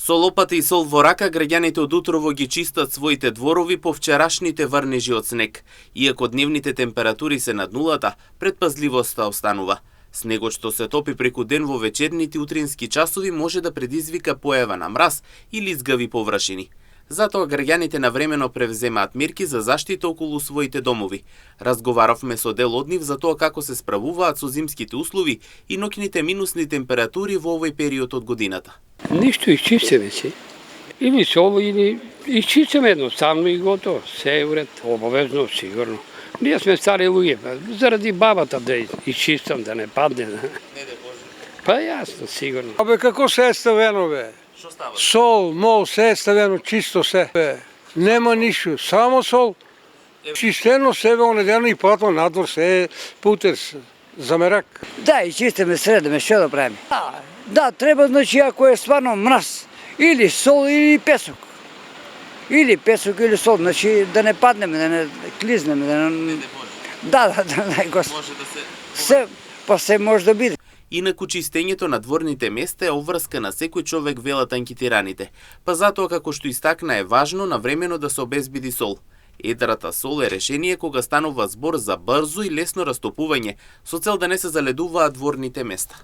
Со лопата и сол во рака, граѓаните од утрово ги чистат своите дворови по вчерашните врнежи од снег. Иако дневните температури се над нулата, предпазливоста останува. Снегот што се топи преку ден во вечерните и утрински часови може да предизвика појава на мраз или изгави површини. Затоа граѓаните навремено превземаат мерки за заштита околу своите домови. Разговаравме со дел од нив за тоа како се справуваат со зимските услови и ноќните минусни температури во овој период од годината. Ништо изчистиме си. Или соло, или изчистиме едноставно и готово. Се е уред, обавезно, сигурно. Ние сме стари луѓе, заради бабата да изчистам, да не падне. Не де Боже. Па јасно, сигурно. Абе, како се е ставено, бе? Што става? Сол, мол, се е ставено, чисто се. Бе. Нема ништо, само сол. Чистено себе онедено и потом надвор се е путер за мерак. Да, и чистиме средаме, што да правиме? Да, треба, значи, ако е стварно мраз, или сол, или песок. Или песок, или сол, значи да не паднеме, да не клизнеме, да не... Да, Господ. Може да се може да биде. Инаку чистењето на дворните места е обврска на секој човек, велат анкетираните. Па затоа, како што истакна, е важно навремено да се обезбеди сол. Едрата сол е решение кога станува збор за брзо и лесно растопување, со цел да не се заледуваат дворните места.